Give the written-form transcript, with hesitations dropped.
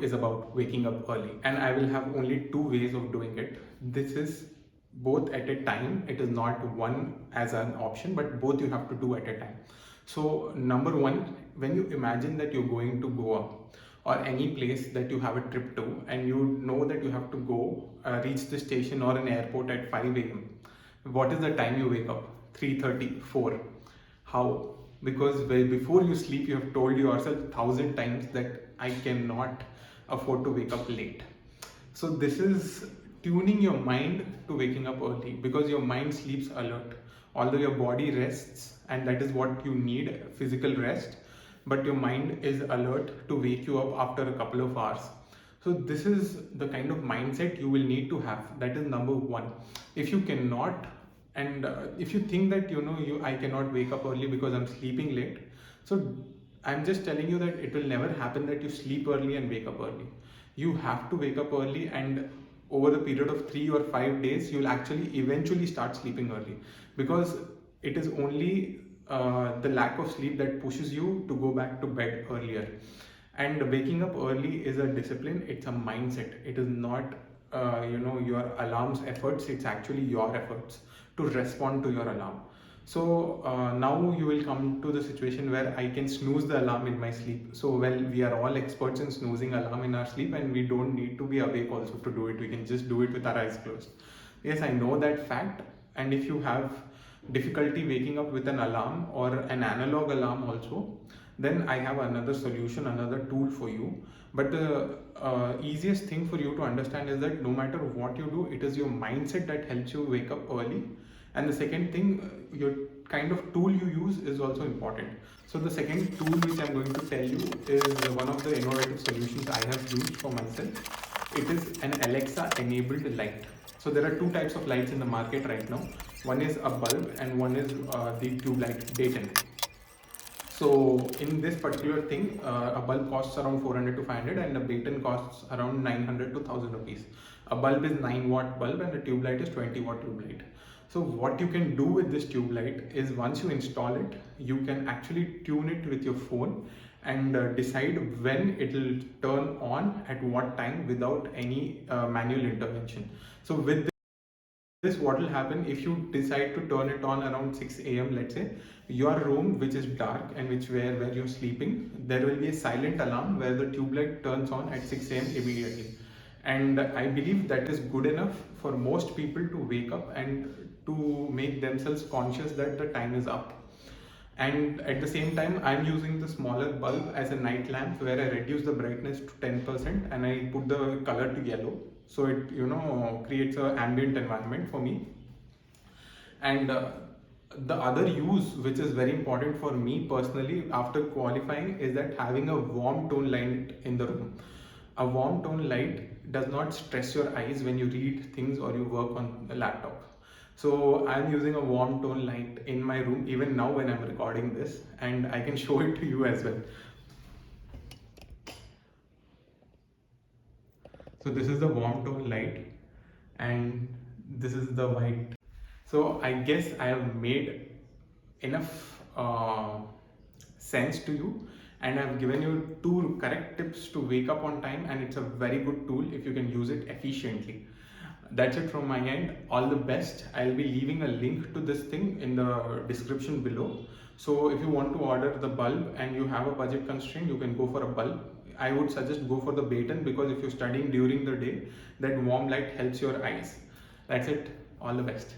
is about waking up early, and I will have only two ways of doing it. This is both at a time. It is not one as an option, but both you have to do at a time. So number one, when you imagine that you're going to Goa or any place that you have a trip to, and you know that you have to go reach the station or an airport at 5 a.m. What is the time you wake up? 3:30, 4. How? Because before you sleep, you have told yourself 1,000 times that I cannot afford to wake up late. So this is tuning your mind to waking up early, because your mind sleeps alert. Although your body rests, and that is what you need, physical rest, but your mind is alert to wake you up after a couple of hours. So this is the kind of mindset you will need to have. That is number one. If you cannot, and if you think that I cannot wake up early because I'm sleeping late, so I'm just telling you that it will never happen that you sleep early and wake up early. You have to wake up early, and over the period of 3 or 5 days you'll actually eventually start sleeping early, because it is only the lack of sleep that pushes you to go back to bed earlier. And waking up early is a discipline. It's a mindset. It is not your alarm's efforts. It's actually your efforts to respond to your alarm. So now you will come to the situation where I can snooze the alarm in my sleep. So well, we are all experts in snoozing alarm in our sleep, and we don't need to be awake also to do it. We can just do it with our eyes closed. Yes, I know that fact. And if you have difficulty waking up with an alarm or an analog alarm also, then I have another solution, another tool for you. But the easiest thing for you to understand is that no matter what you do, it is your mindset that helps you wake up early. And the second thing, your kind of tool you use is also important. So the second tool which I'm going to tell you is one of the innovative solutions I have used for myself. It is an Alexa enabled light. So there are two types of lights in the market right now. One is a bulb and one is the tube light batten. So in this particular thing, a bulb costs around 400 to 500 and a batten costs around 900 to 1000 rupees. A bulb is 9-watt bulb and a tube light is 20-watt tube light. So what you can do with this tube light is, once you install it, you can actually tune it with your phone and decide when it will turn on at what time without any manual intervention. So with this, what will happen if you decide to turn it on around 6 a.m. let's say, your room which is dark and where you're sleeping, there will be a silent alarm where the tube light turns on at 6 a.m. immediately. And I believe that is good enough for most people to wake up and to make themselves conscious that the time is up. And at the same time, I'm using the smaller bulb as a night lamp, where I reduce the brightness to 10% and I put the color to yellow, so it creates an ambient environment for me. And the other use, which is very important for me personally after qualifying, is that having a warm tone light in the room. A warm tone light does not stress your eyes when you read things or you work on the laptop. So I'm using a warm tone light in my room even now when I'm recording this, and I can show it to you as well. So this is the warm tone light and this is the white. So I guess I have made enough sense to you, and I've given you two correct tips to wake up on time, and it's a very good tool if you can use it efficiently. That's it from my end. All the best. I'll be leaving a link to this thing in the description below. So if you want to order the bulb and you have a budget constraint, you can go for a bulb. I would suggest go for the batten, because if you're studying during the day, that warm light helps your eyes. That's it. All the best.